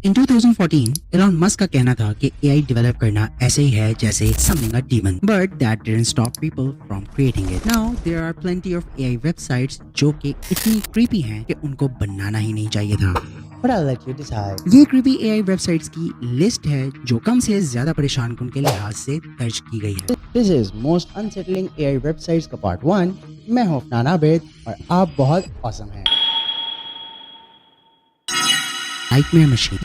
In 2014, Elon Musk का कहना था कि AI डेवलप करना ऐसे ही है जैसे summoning a demon, but that didn't stop people from creating it. Now there are plenty of AI websites जो कि इतनी creepy हैं कि उनको बनाना ही नहीं चाहिए था. But I'll let you decide. ये creepy AI websites की लिस्ट है जो कम से ज्यादा परेशान कुन के लिहाज से दर्ज की गई है. This is most unsettling AI websites का part 1. मैं हूं अफनान आबिद और आप बहुत awesome हैं. नाइटमेयर मशीन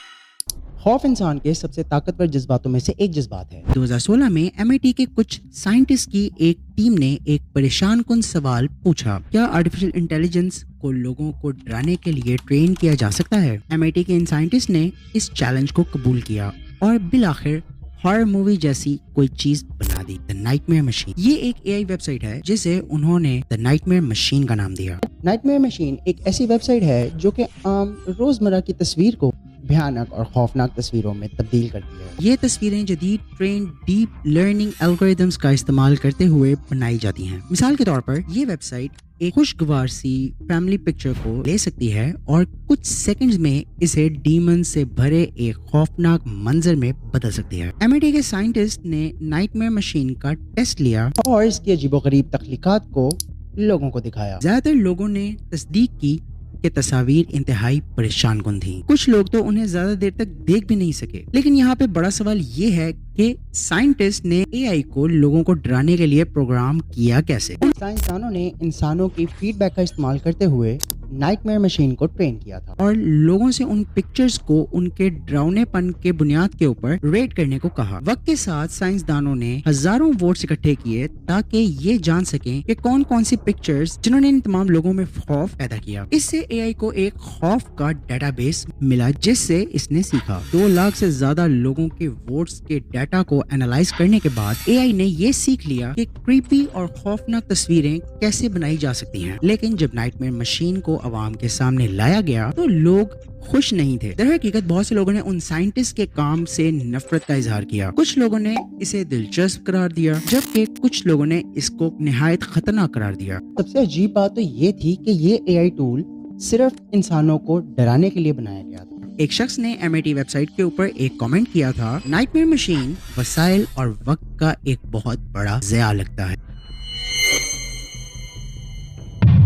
खौफ इंसान के सबसे ताकतवर जज्बातों में से एक जज्बात है. 2016 में MIT के कुछ साइंटिस्ट की एक टीम ने एक परेशान कुन सवाल पूछा, क्या आर्टिफिशियल इंटेलिजेंस को लोगों को डराने के लिए ट्रेन किया जा सकता है? MIT के इन साइंटिस्ट ने इस चैलेंज को कबूल किया और बिलाखिर हॉरर मूवी जैसी कोई चीज बना दी, द नाइटमेयर मशीन. ये एक AI वेबसाइट है जिसे उन्होंने द नाइटमेयर मशीन का नाम दिया. नाइटमेयर मशीन एक ऐसी वेबसाइट है जो कि आम रोजमर्रा की तस्वीर को भयानक और खौफनाक तस्वीरों में तब्दील करती है. ये तस्वीरें जदीद ट्रेन डीप लर्निंग एल्गोरिदम्स का इस्तेमाल करते हुए बनाई जाती हैं. मिसाल के तौर पर ये वेबसाइट एक खुशगवार सी फैमिली पिक्चर को ले सकती है और कुछ सेकंड्स में इसे डीमन से भरे एक खौफनाक मंजर में बदल सकती है. MIT के साइंटिस्ट ने नाइटमेयर मशीन का टेस्ट लिया और इसकी अजीबोगरीब तख्लीकात को लोगों को दिखाया. ज्यादातर लोगों ने तस्दीक की कि तस्वीर इंतहाई परेशान कुन थी. कुछ लोग तो उन्हें ज्यादा देर तक देख भी नहीं सके. लेकिन यहाँ पे बड़ा सवाल ये है कि साइंटिस्ट ने AI को लोगों को डराने के लिए प्रोग्राम किया कैसे? साइंसदानों ने इंसानों की फीडबैक का इस्तेमाल करते हुए नाइटमेयर मशीन को ट्रेन किया था और लोगों से उन पिक्चर्स को उनके डरावनेपन के बुनियाद के ऊपर रेट करने को कहा. वक्त के साथ साइंसदानों ने हजारों वोट्स इकट्ठे किए ताकि ये जान सकें कि कौन कौन सी पिक्चर्स जिन्होंने इन तमाम लोगों में खौफ पैदा किया. इससे AI को एक खौफ का डेटाबेस मिला जिससे इसने सीखा. 2 लाख से ज्यादा लोगों के वोट्स के डाटा को एनालाइज करने के बाद AI ने ये सीख लिया कि क्रीपी और खौफनाक तस्वीरें कैसे बनाई जा सकती हैं. लेकिन जब नाइटमेयर मशीन को अवाम के सामने लाया गया तो लोग खुश नहीं थे. दरहकीकत बहुत से लोगों ने उन साइंटिस्ट के काम से नफरत का इजहार किया. कुछ लोगों ने इसे दिलचस्प करार दिया जबकि कुछ लोगों ने इसको निहायत खतरनाक करार दिया. सबसे अजीब बात तो ये थी कि ये AI टूल सिर्फ इंसानों को डराने के लिए बनाया गया था. एक शख्स ने MIT वेबसाइट के ऊपर एक कमेंट किया था, नाइटमेयर मशीन वसाइल और वक्त का एक बहुत बड़ा ज़या लगता है.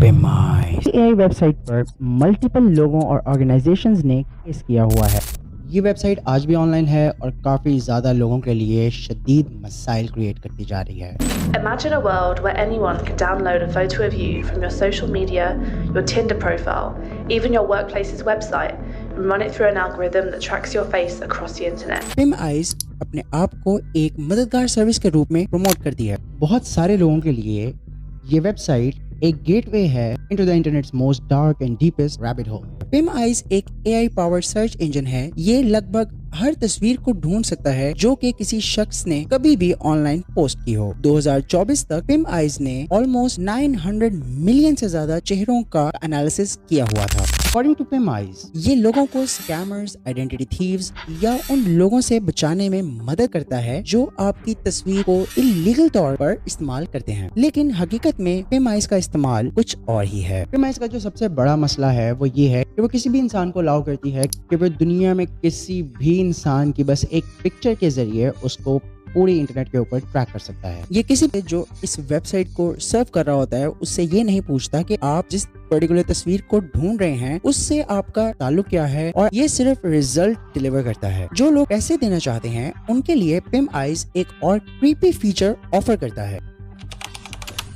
AI वेबसाइट पर मल्टीपल लोगों और ऑर्गेनाइजेशंस ने केस किया हुआ है. ये वेबसाइट आज भी ऑनलाइन है और काफी ज्यादा लोगों के लिए शदीद मसाइल क्रिएट करती जा रही है. Imagine a world where anyone can download a photo of you from your social media, your Tinder profile, even your workplace's website, and run it through an algorithm that tracks your face across the internet. PimEyes अपने आप को एक मददगार service के रूप में promote करती है. बहुत सारे लोगों के लिए ये वेबसाइट एक गेटवे है into the internet's most dark and deepest rabbit hole. PimEyes एक AI पावर्ड सर्च इंजन है. ये लगभग हर तस्वीर को ढूंढ सकता है जो कि किसी शख्स ने कभी भी ऑनलाइन पोस्ट की हो. 2024 तक PimEyes ने ऑलमोस्ट 900 मिलियन से ज्यादा चेहरों का एनालिसिस किया हुआ था. According to PimEyes, ये लोगों को स्कैमर्स, आइडेंटिटी थीव्स या उन लोगों से बचाने में मदद करता है जो आपकी तस्वीर को इल्लीगल तौर पर इस्तेमाल करते हैं. लेकिन हकीकत में PimEyes का इस्तेमाल कुछ और ही है. PimEyes का जो सबसे बड़ा मसला है वो ये है कि वो किसी भी इंसान को अलाउ करती है कि वो दुनिया में किसी भी इंसान की बस एक पिक्चर के जरिए उसको पूरी इंटरनेट के ऊपर ट्रैक कर सकता है. ये किसी भी जो इस वेबसाइट को सर्व कर रहा होता है उससे ये नहीं पूछता कि आप जिस पर्टिकुलर तस्वीर को ढूंढ रहे हैं उससे आपका ताल्लुक क्या है, और ये सिर्फ रिजल्ट डिलीवर करता है. जो लोग पैसे देना चाहते हैं उनके लिए PimEyes एक और क्रीपी फीचर ऑफर करता है.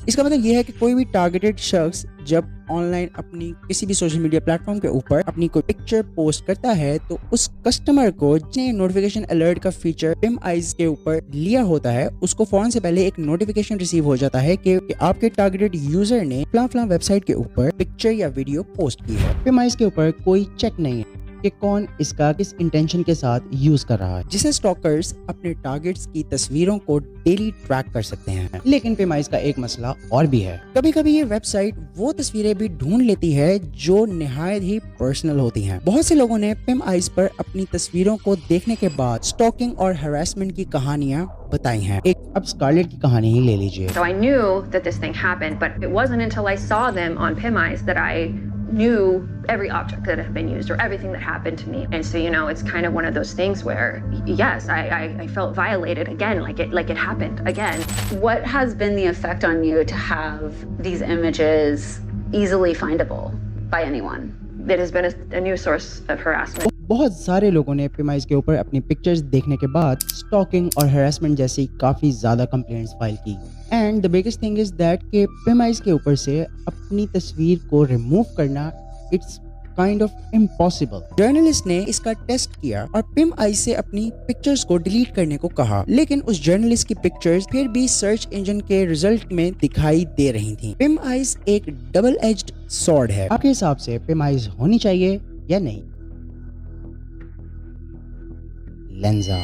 इसका मतलब ये है कि कोई भी टारगेटेड शख्स जब ऑनलाइन अपनी किसी भी सोशल मीडिया प्लेटफॉर्म के ऊपर अपनी कोई पिक्चर पोस्ट करता है तो उस कस्टमर को जिसने नोटिफिकेशन अलर्ट का फीचर PimEyes के ऊपर लिया होता है उसको फौरन से पहले एक नोटिफिकेशन रिसीव हो जाता है कि आपके टारगेटेड यूजर ने फलां वेबसाइट के ऊपर पिक्चर या वीडियो पोस्ट की है. PimEyes के ऊपर कोई चेक नहीं है कि कौन इसका किस इंटेंशन के साथ यूज कर रहा है, जिसे स्टॉकर्स अपने टारगेट्स की तस्वीरों को डेली ट्रैक कर सकते हैं. लेकिन PimEyes का एक मसला और भी है. कभी कभी ये वेबसाइट वो तस्वीरें भी ढूंढ लेती है जो निहायत ही पर्सनल होती हैं. बहुत से लोगों ने PimEyes पर अपनी तस्वीरों को देखने के बाद स्टॉकिंग और हैरेसमेंट की कहानियां बताई हैं. अब स्कारलेट की कहानी ही ले लीजिए. So I knew that this thing happened, but it wasn't until I saw them on PimEyes that I knew every object that had been used or everything that happened to me. And so, it's kind of one of those things where, yes, I felt violated again, like it happened again. What has been the effect on you to have these images easily findable by anyone? It has been a new source of harassment. बहुत सारे लोगों ने पिमाइज के ऊपर अपनी pictures देखने के बाद स्टॉकिंग और हैरेसमेंट जैसी काफ़ी ज़्यादा कंप्लेंट्स फाइल की। And the biggest thing is that कि पिमाइज के ऊपर से अपनी तस्वीर को रिमूव करना it's kind of impossible. Journalist ने इसका टेस्ट किया और पिम आइज से अपनी पिक्चर्स को डिलीट करने को कहा, लेकिन उस जर्नलिस्ट की पिक्चर्स फिर भी सर्च इंजन के रिजल्ट में दिखाई दे रही थीं। पिम आइज एक डबल एज्ड सॉर्ड है। आपके हिसाब से पिमाइज होनी चाहिए या नहीं? लेंजा।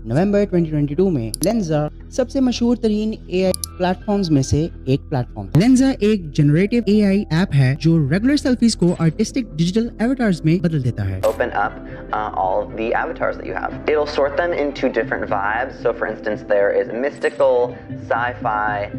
नवंबर 2022 में लेंजा सबसे मशहूर तरीन एआई प्लेटफॉर्म्स में से एक प्लेटफॉर्म है। लेंजा एक जनरेटिव एआई ऐप है जो रेगुलर सेल्फीज को आर्टिस्टिक डिजिटल एवाटार्स में बदल देता है। Open up all the avatars that you have. It'll sort them into different vibes. So for instance, there is mystical, sci-fi,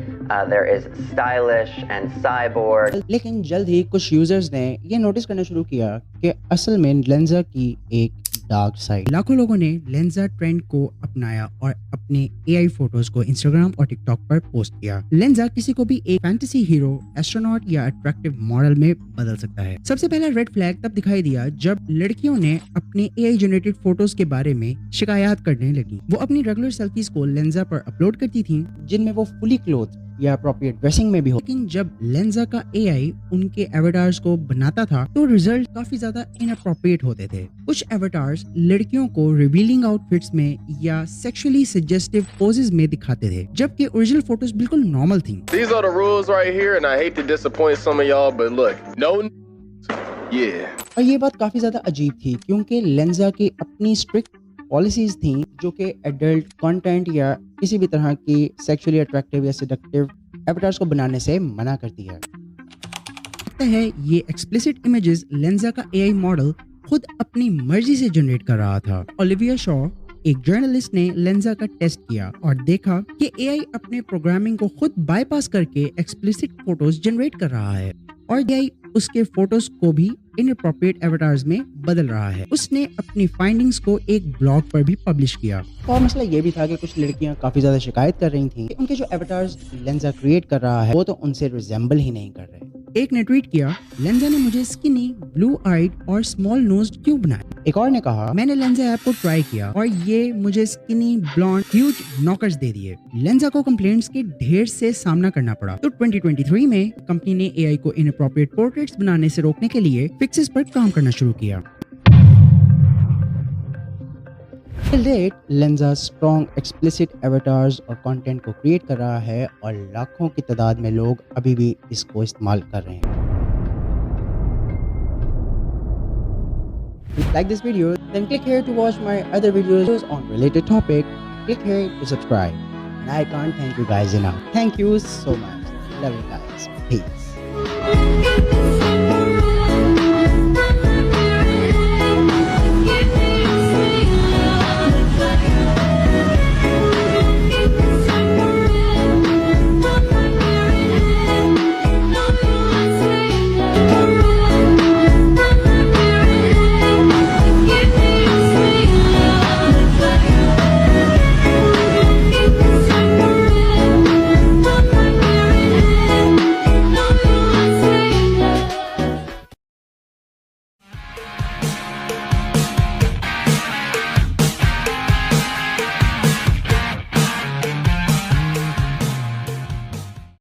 there is stylish and cyborg. लेकिन जल्द ही कुछ यूजर्स ने ये नोटिस करना शुरू किया कि असल में लेंजा की एक डार्क साइड। लाखों लोगों ने लेंजा ट्रेंड को अपनाया और अपने एआई फोटोज को इंस्टाग्राम और टिकटॉक पर पोस्ट किया। लेंजा किसी को भी एक फैंटेसी हीरो, एस्ट्रोनॉट या अट्रैक्टिव मॉडल में बदल सकता है। सबसे पहला रेड फ्लैग तब दिखाई दिया जब लड़कियों ने अपने एआई जनरेटेड फोटोज के बारे में शिकायत करने लगी। वो अपनी रेगुलर सेल्फीज को लेंजा पर अपलोड करती थी जिनमें वो फुली क्लोथ या अप्रोप्रिएट ड्रेसिंग में भी हो। लेकिन जब लेंजा का एआई उनके एवाटार्स को बनाता था तो रिजल्ट काफी ज्यादा इनअप्रोप्रिएट होते थे। कुछ एवाटार्स लड़कियों को रिवीलिंग आउटफिट्स में या सेक्सुअली सजेस्टिव पोजेस में दिखाते थे, जबकि ओरिजिनल फोटोज बिल्कुल नॉर्मल थी। These are the rules right here and I hate to disappoint some of y'all but look, no yeah. और ये बात काफी ज्यादा अजीब थी क्योंकि लेंजा की अपनी स्ट्रिक्ट पॉलिसीज थी जो कि एडल्ट कंटेंट या किसी भी तरह की सेक्सुअली अट्रैक्टिव या सेडक्टिव एवटार्स को बनाने से मना करती है। लगता है ये एक्सप्लिसिट इमेजेस लेंजा का एआई मॉडल खुद अपनी मर्जी से जनरेट कर रहा था। ओलिविया शॉ, एक जर्नलिस्ट ने लेंजा का टेस्ट किया और देखा कि एआई अपने प्रोग्रामिंग को खुद बाईपास करके एक्सप्लिसिट फोटोज जनरेट कर रहा है और एआई उसके फोटोज को भी इनअप्रोप्रिएट एवटार्स में बदल रहा है। उसने अपनी फाइंडिंग्स को एक ब्लॉग पर भी पब्लिश किया। और मसला ये भी था कि कुछ लड़कियां काफी ज्यादा शिकायत कर रही थीं कि उनके जो एवटार्स लेंजा क्रिएट कर रहा है वो तो उनसे रिजेंबल ही नहीं कर रहे। एक ने ट्वीट किया, लेंजा ने मुझे स्किनी, ब्लू आइड और स्मॉल नोज्ड क्यों बनाया? एक और ने कहा, मैंने लेंजा ऐप को ट्राई किया और ये मुझे स्किनी, ब्लॉन्ड, ह्यूज नॉकर्स दे दिए। लेंजा को कंप्लेंट्स के ढेर से सामना करना पड़ा। तो 2023 में कंपनी ने एआई को इनअप्रोप्रिएट पोर्ट्रेट्स बनाने से रोकने के लिए फिक्सेस पर काम करना शुरू किया। Till date, Lenja strong explicit avatars और कंटेंट को क्रिएट कर रहा है और लाखों की तादाद में लोग अभी भी इसको इस्तेमाल कर रहे हैं। If you like this video, then click here to watch my other videos on related topic. Click here to subscribe. And I can't thank you guys enough. Thank you so much. Love you guys. Peace.